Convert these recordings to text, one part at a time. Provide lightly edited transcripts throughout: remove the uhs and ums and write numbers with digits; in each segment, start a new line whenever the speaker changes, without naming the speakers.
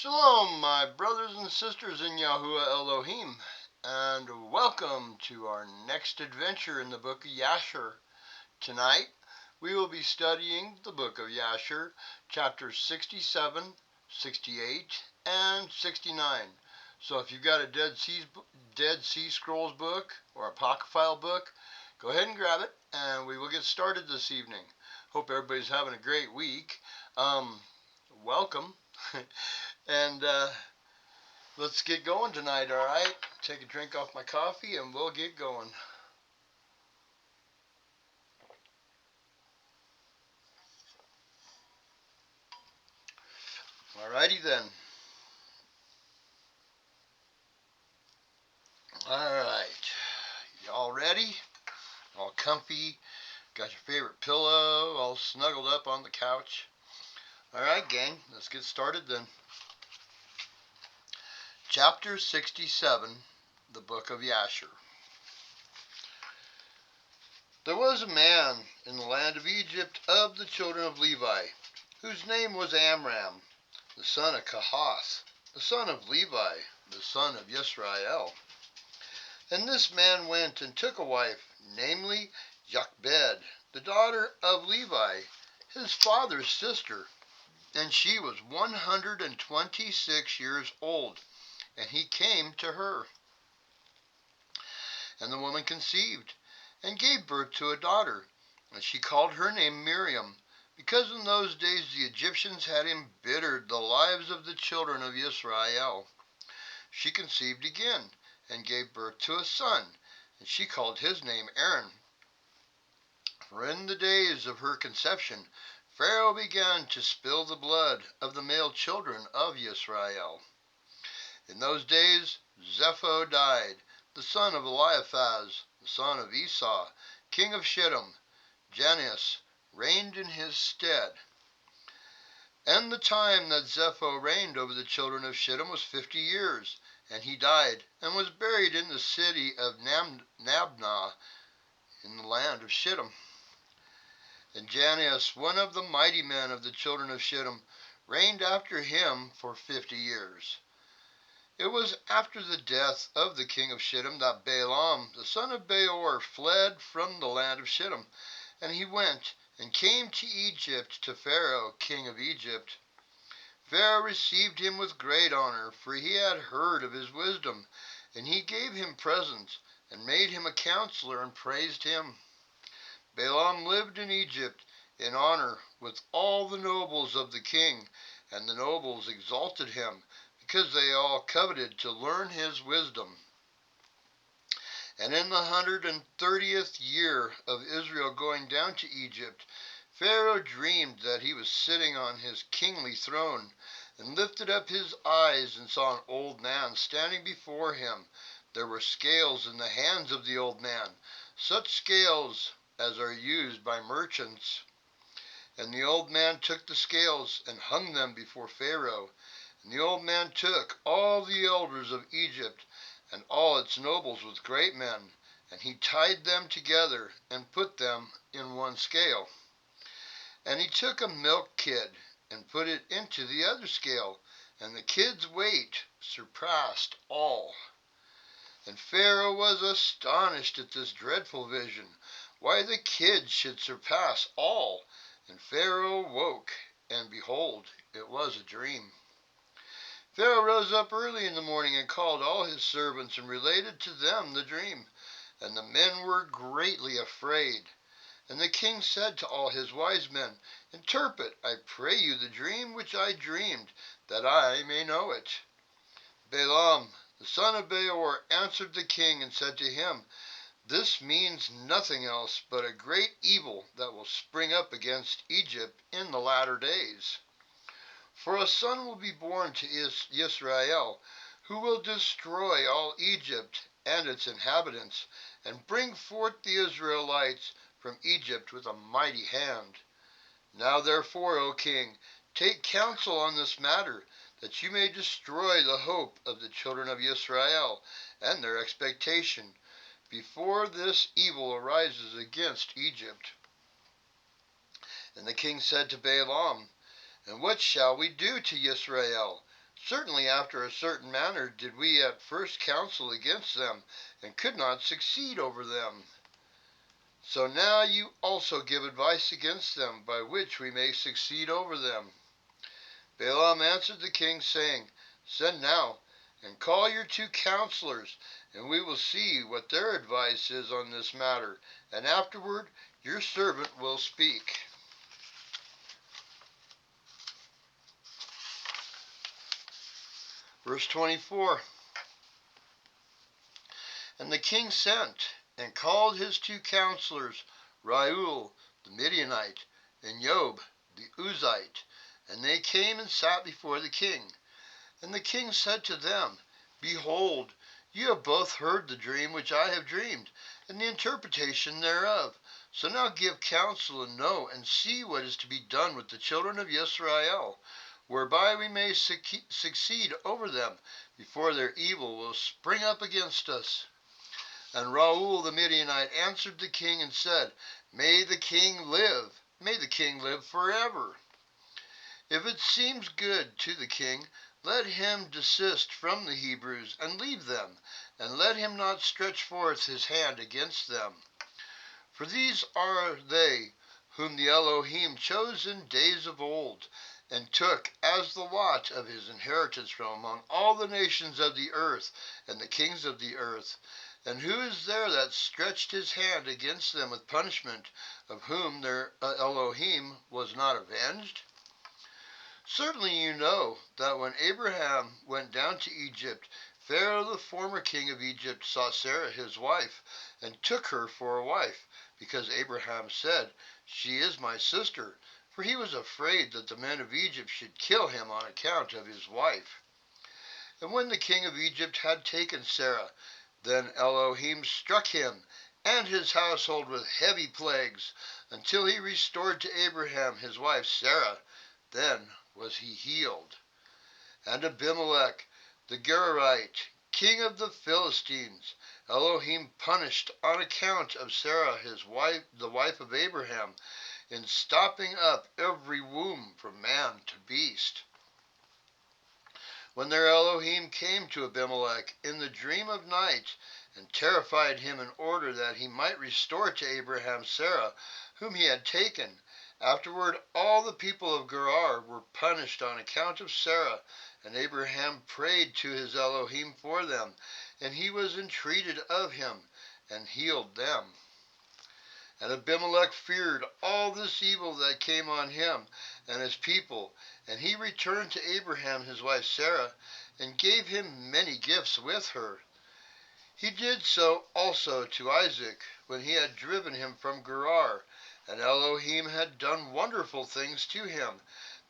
Shalom, my brothers and sisters in Yahuwah Elohim, and welcome to our next adventure in the Book of Jasher. Tonight, we will be studying the Book of Jasher, chapters 67, 68, and 69. So if you've got a Dead Sea Scrolls book or a Apocryphal book, go ahead and grab it, and we will get started this evening. Hope everybody's having a great week. Welcome. And let's get going tonight, all right? Take a drink off my coffee and we'll get going. Alrighty then. Alright. Y'all ready? All comfy? Got your favorite pillow all snuggled up on the couch? Alright, gang. Let's get started then. Chapter 67, the Book of Jasher. There was a man in the land of Egypt of the children of Levi, whose name was Amram, the son of Kohath, the son of Levi, the son of Israel. And this man went and took a wife, namely Jochebed, the daughter of Levi, his father's sister. And she was 126 years old, and he came to her. And the woman conceived, and gave birth to a daughter, and she called her name Miriam, because in those days the Egyptians had embittered the lives of the children of Israel. She conceived again, and gave birth to a son, and she called his name Aaron. For in the days of her conception, Pharaoh began to spill the blood of the male children of Israel. In those days Zepho died, the son of Eliphaz, the son of Esau, king of Shittim. Janus reigned in his stead. And the time that Zepho reigned over the children of Shittim was 50 years, and he died, and was buried in the city of Nabnah, in the land of Shittim. And Janus, one of the mighty men of the children of Shittim, reigned after him for 50 years. It was after the death of the king of Shittim that Balaam, the son of Beor, fled from the land of Shittim, and he went and came to Egypt to Pharaoh, king of Egypt. Pharaoh received him with great honor, for he had heard of his wisdom, and he gave him presents, and made him a counselor, and praised him. Balaam lived in Egypt in honor with all the nobles of the king, and the nobles exalted him, because they all coveted to learn his wisdom. And in the 130th year of Israel going down to Egypt, Pharaoh dreamed that he was sitting on his kingly throne, and lifted up his eyes and saw an old man standing before him. There were scales in the hands of the old man, such scales as are used by merchants. And the old man took the scales and hung them before Pharaoh. And the old man took all the elders of Egypt and all its nobles with great men, and he tied them together and put them in one scale. And he took a milk kid and put it into the other scale, and the kid's weight surpassed all. And Pharaoh was astonished at this dreadful vision, why the kid should surpass all. And Pharaoh woke, and behold, it was a dream. Pharaoh rose up early in the morning and called all his servants and related to them the dream. And the men were greatly afraid. And the king said to all his wise men, Interpret, I pray you, the dream which I dreamed, that I may know it. Balaam, the son of Beor, answered the king and said to him, This means nothing else but a great evil that will spring up against Egypt in the latter days. For a son will be born to Israel, who will destroy all Egypt and its inhabitants, and bring forth the Israelites from Egypt with a mighty hand. Now therefore, O king, take counsel on this matter, that you may destroy the hope of the children of Israel and their expectation, before this evil arises against Egypt. And the king said to Balaam, And what shall we do to Israel? Certainly after a certain manner did we at first counsel against them, and could not succeed over them. So now you also give advice against them, by which we may succeed over them. Balaam answered the king, saying, Send now, and call your 2 counselors, and we will see what their advice is on this matter, and afterward your servant will speak. Verse 24. And the king sent, and called his 2 counselors, Reuel the Midianite, and Job the Uzite, and they came and sat before the king. And the king said to them, Behold, you have both heard the dream which I have dreamed, and the interpretation thereof. So now give counsel, and know, and see what is to be done with the children of Israel, whereby we may succeed over them, before their evil will spring up against us. And Reuel the Midianite answered the king and said, May the king live, may the king live forever. If it seems good to the king, let him desist from the Hebrews, and leave them, and let him not stretch forth his hand against them. For these are they whom the Elohim chose in days of old, and took as the lot of his inheritance from among all the nations of the earth, and the kings of the earth. And who is there that stretched his hand against them with punishment, of whom their Elohim was not avenged? Certainly you know that when Abraham went down to Egypt, Pharaoh the former king of Egypt saw Sarah his wife, and took her for a wife, because Abraham said, She is my sister, for he was afraid that the men of Egypt should kill him on account of his wife. And when the king of Egypt had taken Sarah, then Elohim struck him and his household with heavy plagues, until he restored to Abraham his wife Sarah. Then was he healed. And Abimelech the Gerarite, king of the Philistines, Elohim punished on account of Sarah his wife, the wife of Abraham, in stopping up every womb from man to beast. When their Elohim came to Abimelech in the dream of night, and terrified him in order that he might restore to Abraham Sarah, whom he had taken, afterward all the people of Gerar were punished on account of Sarah, and Abraham prayed to his Elohim for them, and he was entreated of him, and healed them. And Abimelech feared all this evil that came on him and his people, and he returned to Abraham his wife Sarah, and gave him many gifts with her. He did so also to Isaac, when he had driven him from Gerar, and Elohim had done wonderful things to him,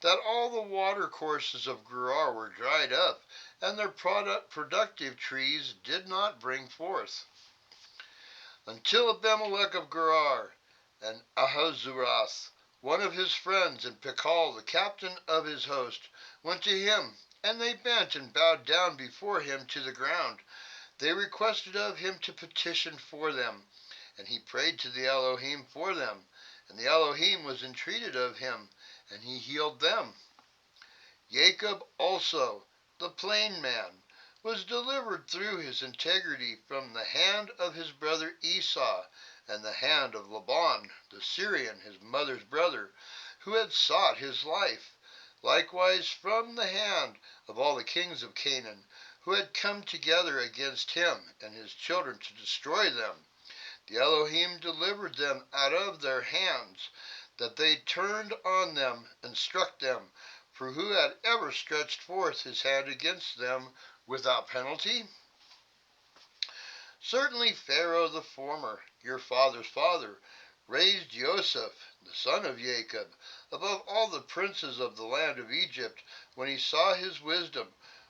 that all the watercourses of Gerar were dried up, and their productive trees did not bring forth. Until Abimelech of Gerar, and Ahasuerus, one of his friends, and Pichol, the captain of his host, went to him, and they bent and bowed down before him to the ground. They requested of him to petition for them, and he prayed to the Elohim for them, and the Elohim was entreated of him, and he healed them. Jacob also, the plain man, was delivered through his integrity from the hand of his brother Esau, and the hand of Laban the Syrian, his mother's brother, who had sought his life, likewise from the hand of all the kings of Canaan, who had come together against him and his children to destroy them. The Elohim delivered them out of their hands, that they turned on them and struck them. For who had ever stretched forth his hand against them without penalty? Certainly Pharaoh the former, your father's father, raised Joseph, the son of Jacob, above all the princes of the land of Egypt, when he saw his wisdom.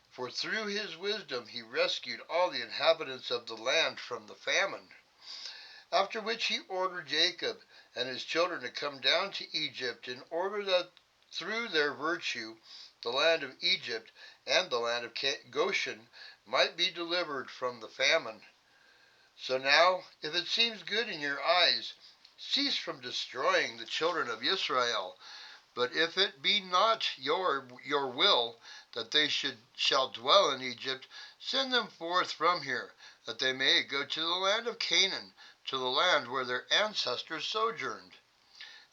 For through his wisdom he rescued all the inhabitants of the land from the famine. After which he ordered Jacob and his children to come down to Egypt, in order that through their virtue the land of Egypt and the land of Goshen might be delivered from the famine. So now, if it seems good in your eyes, cease from destroying the children of Israel, But if it be not your will that they shall dwell in Egypt, send them forth from here, that they may go to the land of Canaan, to the land where their ancestors sojourned.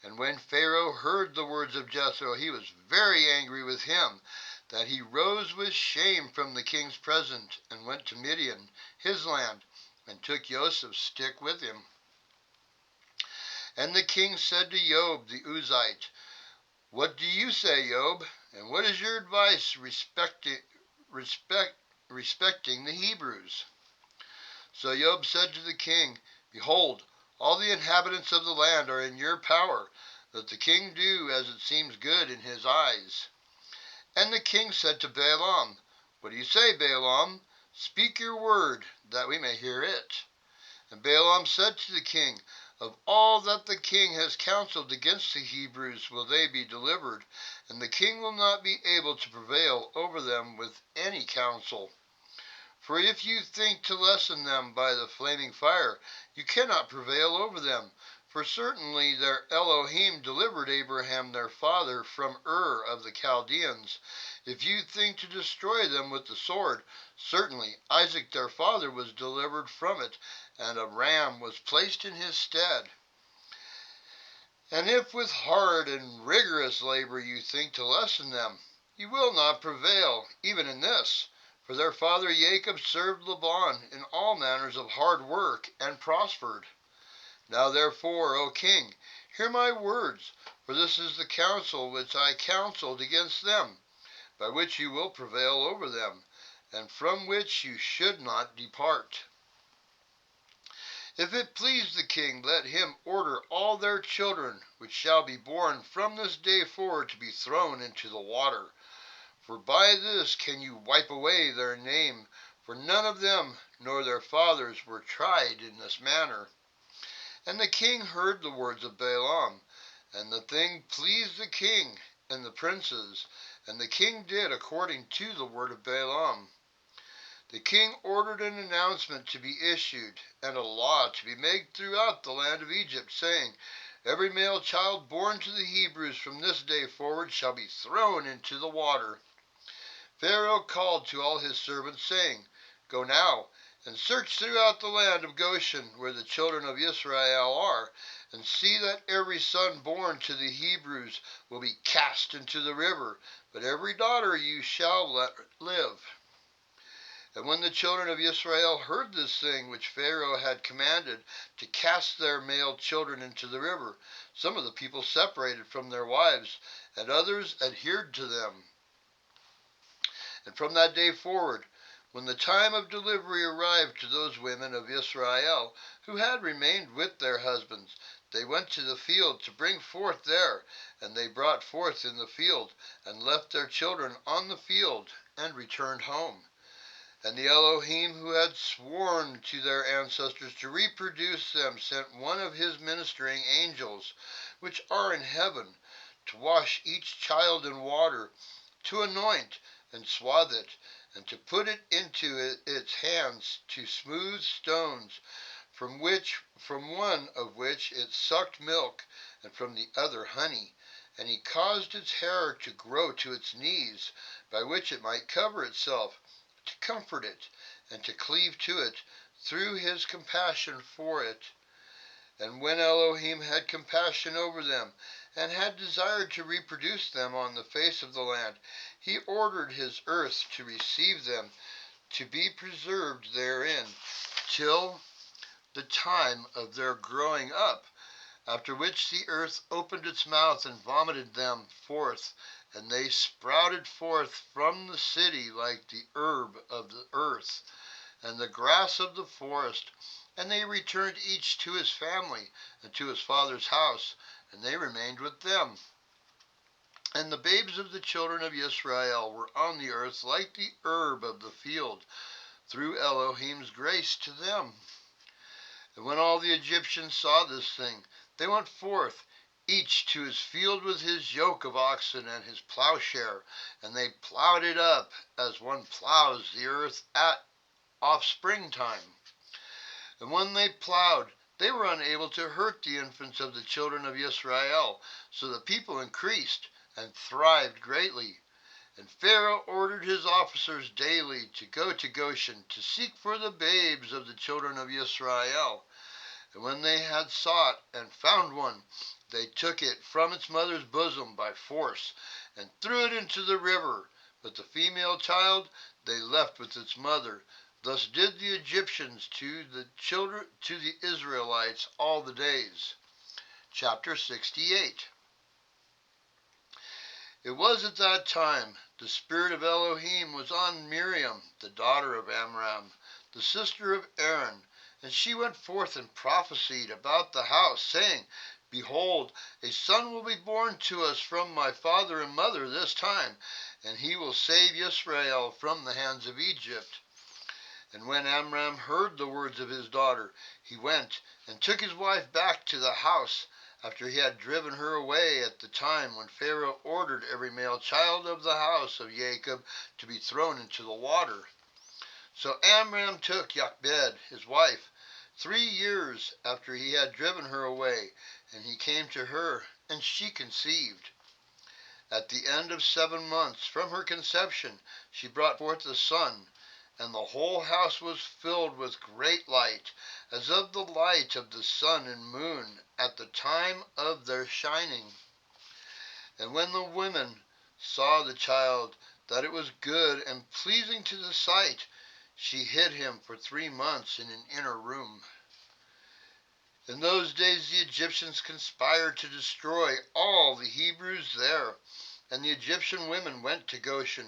And when Pharaoh heard the words of Jethro, he was very angry with him, that he rose with shame from the king's presence, and went to Midian, his land, and took Joseph's stick with him. And the king said to Job the Uzite, "What do you say, Job? And what is your advice respecting the Hebrews?" So Job said to the king, "Behold, all the inhabitants of the land are in your power. Let the king do as it seems good in his eyes." And the king said to Balaam, "What do you say, Balaam? Speak your word, that we may hear it." And Balaam said to the king, "Of all that the king has counseled against the Hebrews will they be delivered, and the king will not be able to prevail over them with any counsel. For if you think to lessen them by the flaming fire, you cannot prevail over them. For certainly their Elohim delivered Abraham their father from Ur of the Chaldeans. If you think to destroy them with the sword, certainly Isaac their father was delivered from it, and a ram was placed in his stead. And if with hard and rigorous labor you think to lessen them, you will not prevail, even in this. For their father Jacob served Laban in all manners of hard work, and prospered. Now therefore, O king, hear my words, for this is the counsel which I counseled against them, by which you will prevail over them, and from which you should not depart. If it please the king, let him order all their children which shall be born from this day forward to be thrown into the water. For by this can you wipe away their name, for none of them nor their fathers were tried in this manner." And the king heard the words of Balaam, and the thing pleased the king and the princes, and the king did according to the word of Balaam. The king ordered an announcement to be issued, and a law to be made throughout the land of Egypt, saying, "Every male child born to the Hebrews from this day forward shall be thrown into the water." Pharaoh called to all his servants, saying, "Go now, and search throughout the land of Goshen, where the children of Israel are, and see that every son born to the Hebrews will be cast into the river, but every daughter you shall let live." And when the children of Israel heard this thing which Pharaoh had commanded, to cast their male children into the river, some of the people separated from their wives, and others adhered to them. And from that day forward, when the time of delivery arrived to those women of Israel who had remained with their husbands, they went to the field to bring forth there, and they brought forth in the field, and left their children on the field, and returned home. And the Elohim who had sworn to their ancestors to reproduce them sent one of his ministering angels, which are in heaven, to wash each child in water, to anoint and swathe it, and to put it into its hands to smooth stones, from one of which it sucked milk, and from the other honey. And he caused its hair to grow to its knees, by which it might cover itself, to comfort it, and to cleave to it, through his compassion for it. And when Elohim had compassion over them, and had desired to reproduce them on the face of the land, he ordered his earth to receive them, to be preserved therein, till the time of their growing up, after which the earth opened its mouth and vomited them forth, and they sprouted forth from the city like the herb of the earth, and the grass of the forest. And they returned each to his family, and to his father's house, and they remained with them. And the babes of the children of Israel were on the earth like the herb of the field, through Elohim's grace to them. And when all the Egyptians saw this thing, they went forth, each to his field with his yoke of oxen and his plowshare, and they plowed it up as one plows the earth at offspring time. And when they plowed, they were unable to hurt the infants of the children of Israel. So the people increased and thrived greatly. And Pharaoh ordered his officers daily to go to Goshen to seek for the babes of the children of Israel. And when they had sought and found one, they took it from its mother's bosom by force and threw it into the river. But the female child they left with its mother. Thus did the Egyptians to the Israelites all the days. Chapter 68. It was at that time the Spirit of Elohim was on Miriam, the daughter of Amram, the sister of Aaron, and she went forth and prophesied about the house, saying, Behold, a son will be born to us from my father and mother this time, and he will save Israel from the hands of Egypt. And when Amram heard the words of his daughter, he went and took his wife back to the house, after he had driven her away at the time when Pharaoh ordered every male child of the house of Jacob to be thrown into the water. So Amram took Jochebed, his wife, 3 years after he had driven her away, and he came to her, and she conceived. At the end of 7 months from her conception, she brought forth a son, and the whole house was filled with great light, as of the light of the sun and moon at the time of their shining. And when the women saw the child, that it was good and pleasing to the sight, she hid him for 3 months in an inner room. In those days the Egyptians conspired to destroy all the Hebrews there, and the Egyptian women went to Goshen,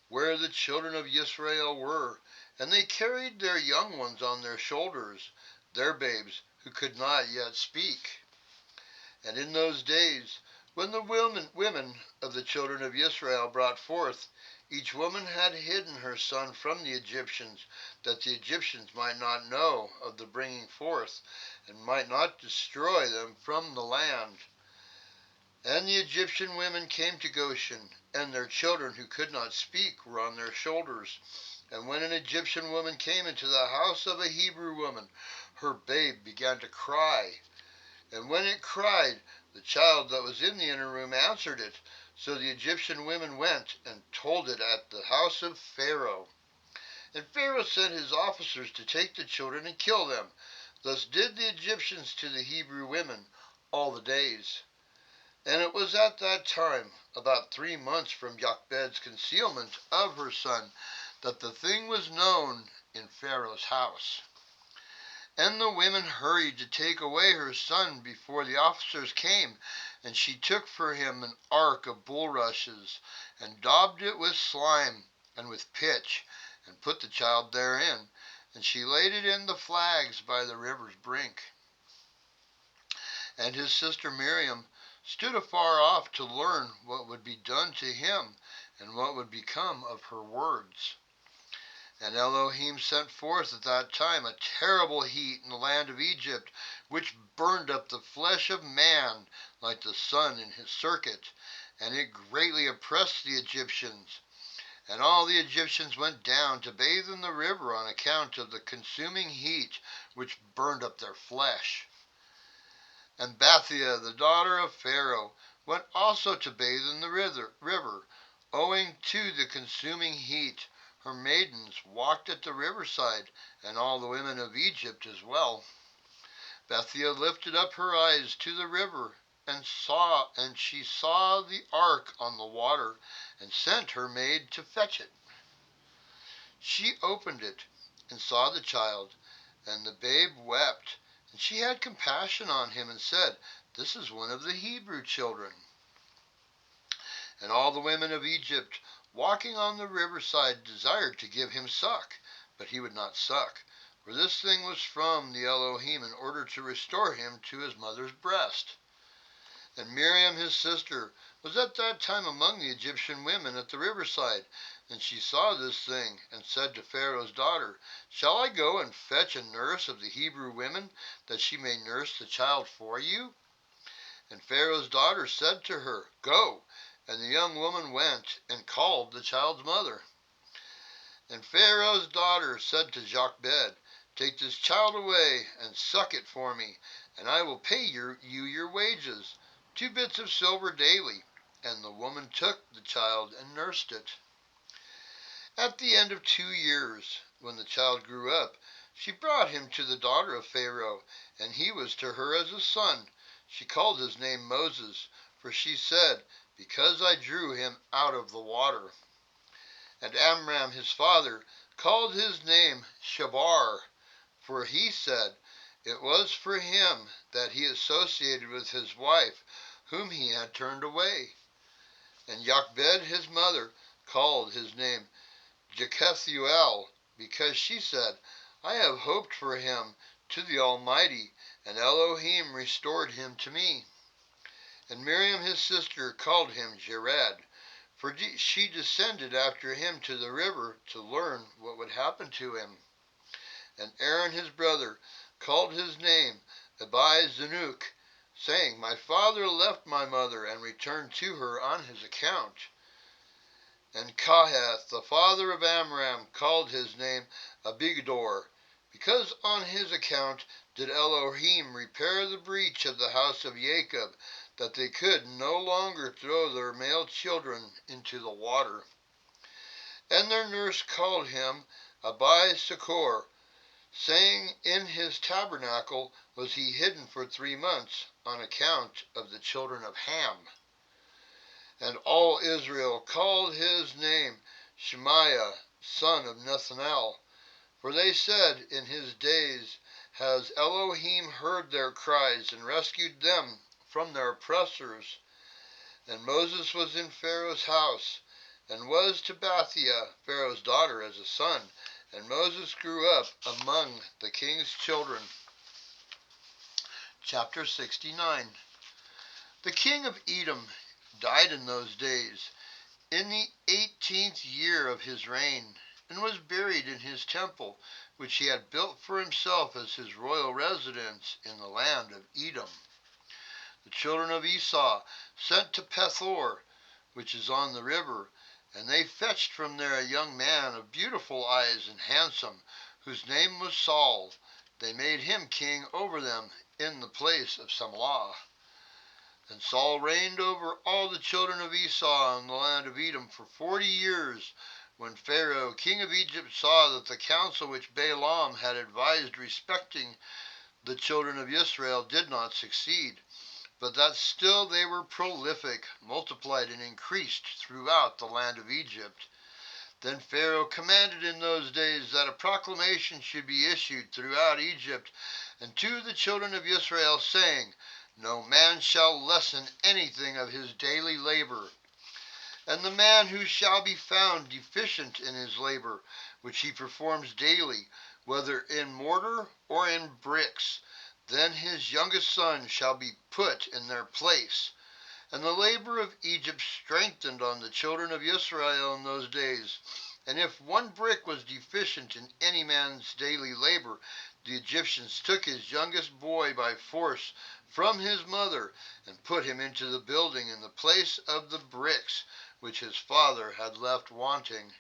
where the children of Israel were, and they carried their young ones on their shoulders, their babes who could not yet speak. And in those days, when the women of the children of Israel brought forth, each woman had hidden her son from the Egyptians, that the Egyptians might not know of the bringing forth, and might not destroy them from the land. And the Egyptian women came to Goshen, and their children who could not speak were on their shoulders. And when an Egyptian woman came into the house of a Hebrew woman, her babe began to cry. And when it cried, the child that was in the inner room answered it. So the Egyptian women went and told it at the house of Pharaoh. And Pharaoh sent his officers to take the children and kill them. Thus did the Egyptians to the Hebrew women all the days. And it was at that time, about 3 months from Jochebed's concealment of her son, that the thing was known in Pharaoh's house. And the women hurried to take away her son before the officers came, and she took for him an ark of bulrushes, and daubed it with slime and with pitch, and put the child therein, and she laid it in the flags by the river's brink. And his sister Miriam stood afar off to learn what would be done to him, and what would become of her words. And Elohim sent forth at that time a terrible heat in the land of Egypt, which burned up the flesh of man like the sun in his circuit, and it greatly oppressed the Egyptians. And all the Egyptians went down to bathe in the river on account of the consuming heat which burned up their flesh. And Bathia, the daughter of Pharaoh, went also to bathe in the river. Owing to the consuming heat, her maidens walked at the riverside, and all the women of Egypt as well. Bathia lifted up her eyes to the river, and she saw the ark on the water, and sent her maid to fetch it. She opened it, and saw the child, and the babe wept. And she had compassion on him, and said, This is one of the Hebrew children. And all the women of Egypt, walking on the riverside, desired to give him suck, but he would not suck, for this thing was from the Elohim, in order to restore him to his mother's breast. And Miriam his sister was at that time among the Egyptian women at the riverside, and she saw this thing, and said to Pharaoh's daughter, Shall I go and fetch a nurse of the Hebrew women, that she may nurse the child for you? And Pharaoh's daughter said to her, Go. And the young woman went, and called the child's mother. And Pharaoh's daughter said to Jochebed, Take this child away and suck it for me, and I will pay you your wages, 2 bits of silver daily." And the woman took the child and nursed it. At the end of 2 years, when the child grew up, she brought him to the daughter of Pharaoh, and he was to her as a son. She called his name Moses, for she said, "Because I drew him out of the water." And Amram his father called his name Shabar, for he said, "It was for him that he associated with his wife, whom he had turned away." And Jochebed his mother called his name Jekethuel, because she said, "I have hoped for him to the Almighty, and Elohim restored him to me." And Miriam his sister called him Jared, for she descended after him to the river to learn what would happen to him. And Aaron his brother called his name Abi-Zanuk, saying, "My father left my mother and returned to her on his account." And Kohath, the father of Amram, called his name Abigdor, because on his account did Elohim repair the breach of the house of Jacob, that they could no longer throw their male children into the water. And their nurse called him Abi-Sakor, saying, "In his tabernacle was he hidden for 3 months, on account of the children of Ham." And all Israel called his name Shemaiah, son of Nethanel, for they said, "In his days has Elohim heard their cries and rescued them from their oppressors." And Moses was in Pharaoh's house, and was to Bathia, Pharaoh's daughter, as a son. And Moses grew up among the king's children. Chapter 69. The king of Edom died in those days, in the 18th year of his reign, and was buried in his temple, which he had built for himself as his royal residence in the land of Edom. The children of Esau sent to Pethor, which is on the river, and they fetched from there a young man of beautiful eyes and handsome, whose name was Saul. They made him king over them in the place of Samlah. And Saul reigned over all the children of Esau in the land of Edom for 40 years. When Pharaoh, king of Egypt, saw that the counsel which Balaam had advised respecting the children of Israel did not succeed, but that still they were prolific, multiplied, and increased throughout the land of Egypt, then Pharaoh commanded in those days that a proclamation should be issued throughout Egypt and to the children of Israel, saying, "No man shall lessen anything of his daily labor. And the man who shall be found deficient in his labor, which he performs daily, whether in mortar or in bricks, then his youngest son shall be put in their place." And the labor of Egypt strengthened on the children of Israel in those days. And if one brick was deficient in any man's daily labor, the Egyptians took his youngest boy by force from his mother, and put him into the building in the place of the bricks which his father had left wanting.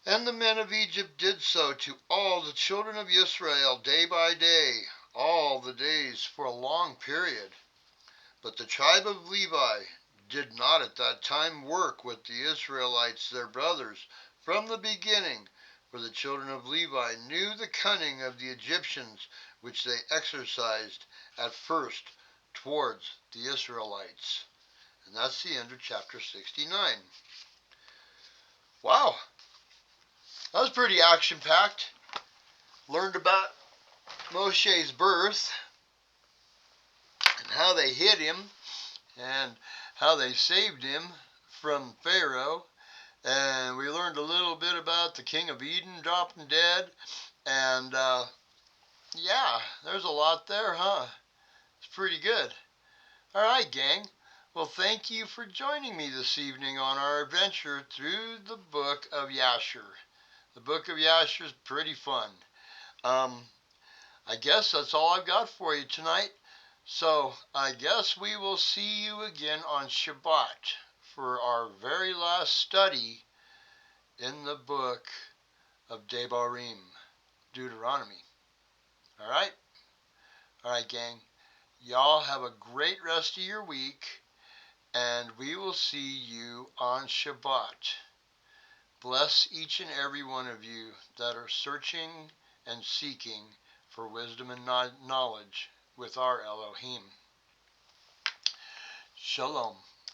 And the men of Egypt did so to all the children of Israel day by day, all the days for a long period. But the tribe of Levi did not at that time work with the Israelites their brothers from the beginning, for the children of Levi knew the cunning of the Egyptians, which they exercised at first towards the Israelites. And that's the end of chapter 69. Wow, that was pretty action-packed. Learned about Moshe's birth and how they hid him and how they saved him from Pharaoh. And we learned a little bit about the king of Edom dropping dead. And yeah, there's a lot there, huh? It's pretty good. All right, gang. Well, thank you for joining me this evening on our adventure through the Book of Jasher. The Book of Jasher is pretty fun. I guess that's all I've got for you tonight. So I guess we will see you again on Shabbat for our very last study in the book of Devarim. Deuteronomy. All right? All right, gang. Y'all have a great rest of your week, and we will see you on Shabbat. Bless each and every one of you that are searching and seeking for wisdom and knowledge with our Elohim. Shalom.